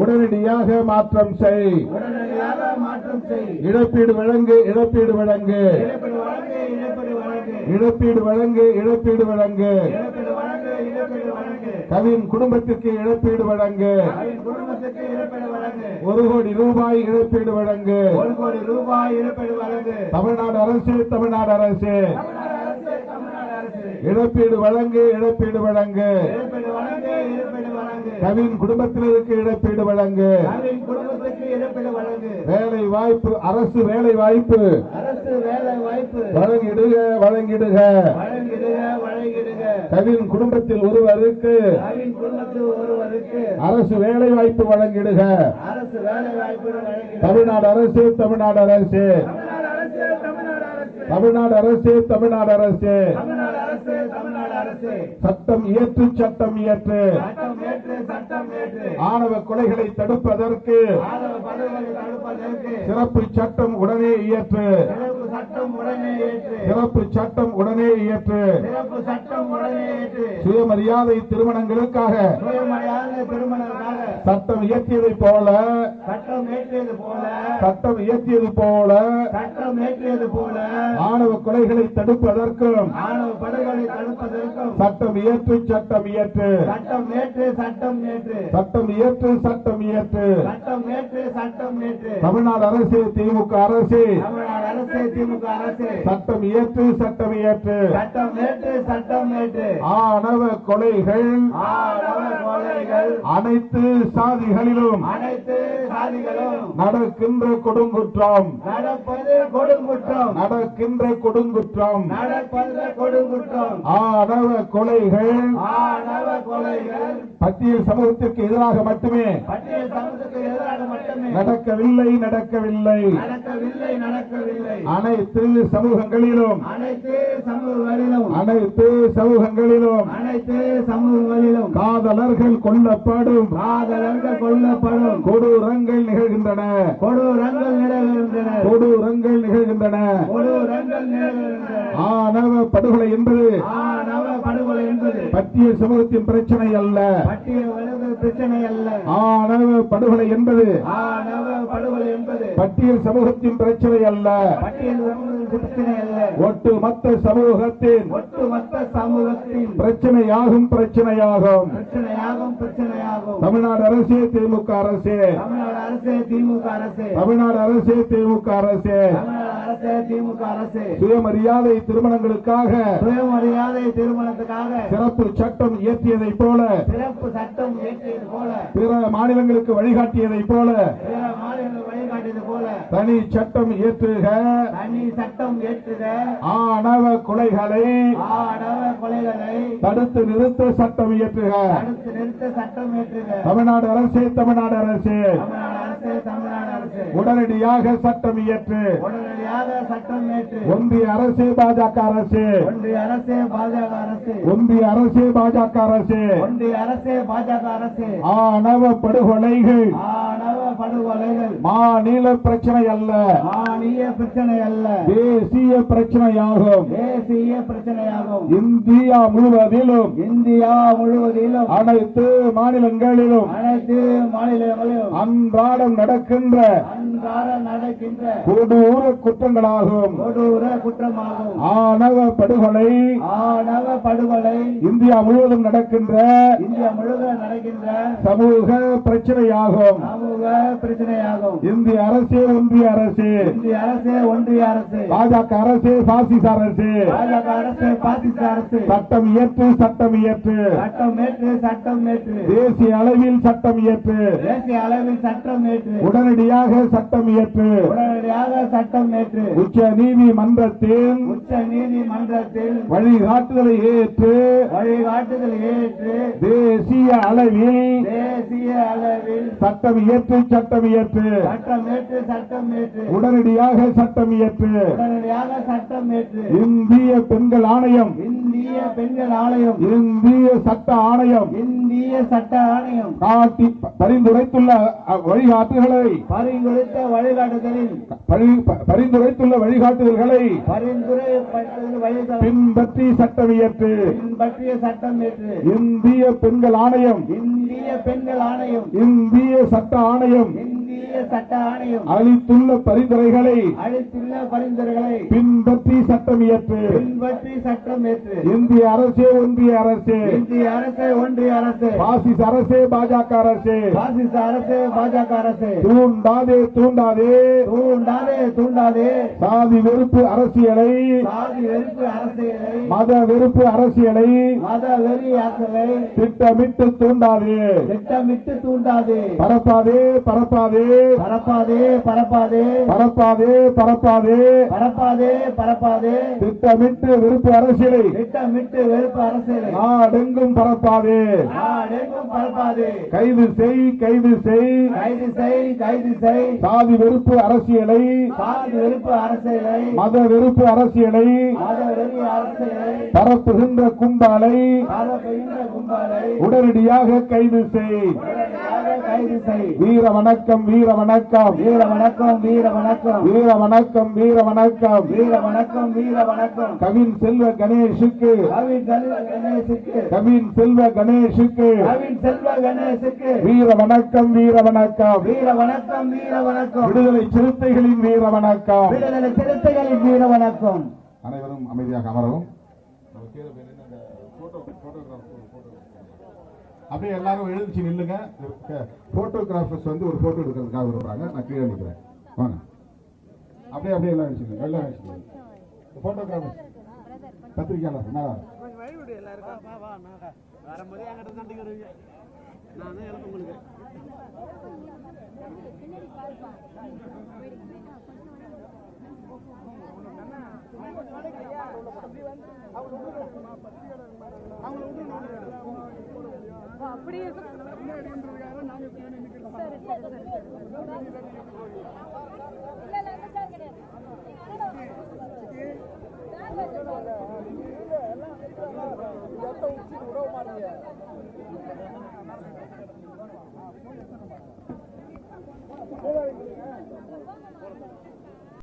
உடனடியாக மாற்றம் செய். இழப்பீடு வழங்கு, இழப்பீடு வழங்கு, இழப்பீடு வழங்கு, இழப்பீடு வழங்கு. கவின் குடும்பத்திற்கு இழப்பீடு வழங்கு. 1 கோடி ரூபாய் இழப்பீடு வழங்கு. தமிழ்நாடு அரசு, தமிழ்நாடு அரசு இழப்பீடு வழங்கு, இழப்பீடு வழங்கு. கவின் குடும்பத்தினருக்கு இழப்பீடு வழங்கு. வேலை வாய்ப்பு, அரசு வேலை வாய்ப்பு வழங்கிடுக, வழங்கிடுக. கவின் குடும்பத்தில் ஒருவருக்கு அரசு வேலை வாய்ப்பு வழங்கிடுக. தமிழ்நாடு அரசு, தமிழ்நாடு அரசு, தமிழ்நாடு அரசு, தமிழ்நாடு அரசு சட்டம் இயற்று, சட்டம் இயற்று. ஆணவ கொலைகளை தடுப்பதற்கு சிறப்பு சட்டம் உடனே இயற்று. சிறப்பு சட்டம் உடனே இயற்று. சுயமரியாதை திருமணங்களுக்காக சட்டம் இயற்றியதை போல, சட்டம் இயற்றியது போல ஆணவ கொலைகளை தடுப்பதற்கும் சட்டம் இயற்று, சட்டம் இயற்று. சட்டம் இயற்று, சட்டம் இயற்று. தமிழ்நாடு அரசு, திமுக அரசு சட்டம் இயற்று, சட்டம் இயற்று. ஆணவ கொலைகள் அனைத்து சாதிகளிலும் நடக்கின்ற கொடுங்குற்றம், நடக்கின்ற கொடுங்குற்றம். ஆணவ கொலைகள் பட்டியல் சமூகத்திற்கு எதிராக மட்டுமே நடக்கவில்லை, நடக்கவில்லை. அனைத்து சமூகங்களிலும், அனைத்து சமூகங்களிலும் காதலர்கள் கொல்லப்படும், கொடூரங்கள் நிகழ்கின்றன, கொடூரங்கள் நிகழ்கின்றன. ஆணவ படுகொலை என்பது பட்டியல் சமூகத்தின் பிரச்சனை அல்ல. ஆணவ படுகொலை என்பது பட்டியல் சமூகத்தின் பிரச்சனை அல்ல. ஒட்டுமொத்த சமூகத்தின் பிரச்சனையாகும், பிரச்சனையாகும். தமிழ்நாடு அரசு, திமுக அரசு, தமிழ்நாடு அரசு, திமுக அரசு சுயமரியாதை திருமணங்களுக்காக சிறப்பு சட்டம் இயற்றியதை போல, பிற மாநிலங்களுக்கு வழிகாட்டியதை போல தனி சட்டம் இயற்றுக. ஆணவ கொலைகளை தடுத்து நிறுத்த சட்டம் இயற்றுக. தமிழ்நாடு அரசு, தமிழ்நாடு அரசு உடனடியாக சட்டம் இயற்று. ஒன்றிய அரசு, பாஜக அரசு, ஒன்றிய அரசு, பாஜக அரசு ஆணவ படுகொலைகள் மாநில பிரச்சனை அல்ல, தேசிய பிரச்சனையாகும். இந்தியா முழுவதிலும், அனைத்து மாநிலங்களிலும் அன்றாடம் நடக்கின்ற கொடூர குற்றங்களாகும். ஆணவ படுகொலை இந்தியா முழுவதும் நடக்கின்ற சமூக பிரச்சனையாகும். இந்திய அரசு, ஒன்றிய அரசு, பாஜக அரசு, பாசிச அரசு சட்டம் இயற்று, சட்டம் இயற்று. தேசிய அளவில் சட்டம் இயற்று. உடனடியாக சட்டம் இயற்று. உச்ச நீதிமன்றத்தில் வழிகாட்டுதலை ஏற்று தேசிய அளவில் சட்டம் இயற்று, சட்டம் இயற்று. உடனடியாக சட்டம் இயற்று. இந்திய பெண்கள் ஆணையம், இந்திய சட்ட ஆணையம் காட்டி பரிந்துரைத்துள்ள வழிகாட்டுதல்களை பின்பற்றி சட்டம் இயற்று. இந்திய பெண்கள் ஆணையம் ஆணையம் இந்திய சட்ட ஆணையம் அளித்துள்ள பரிந்துரைகளை பின்பற்றி சட்டம் இயற்று. இந்திய அரசே ஒன்றிய அரசு பாசிச அரசே பாஜக அரசு தூண்டாதே சாதி வெறுப்பு அரசியலை மத வெறுப்பு அரசியலை திட்டமிட்டு தூண்டாதே பரப்பாதே திட்டமிட்டு வெறுப்பு அரசியலை நாடெங்கும் பரப்பாதே கைது செய் சாதி வெறுப்பு அரசியலை மத வெறுப்பு அரசியலை பரப்புகின்ற கும்பலை உடனடியாக கைது செய். வீர வணக்கம் கவின் செல்வ கணேஷுக்கு வீர வணக்கம் விடுதலை சிறுத்தைகளின் வீர வணக்கம். அனைவரும் அமைதியாக அமரவும். அப்படியே எல்லாரும் எழுந்துச்சு நில்லுங்க. போட்டோகிராஃபர்ஸ் வந்து ஒரு போட்டோ எடுக்கிறதுக்காக விரும்புறாங்க. நான் கீழே நிற்கிறேன். வாங்க அப்படியே எல்லாம் அடிச்சுங்க. எல்லாம் அடிச்சுங்க. போட்டோகிராஃபர்ஸ் பத்திரிகையாளர் மேல அப்படியே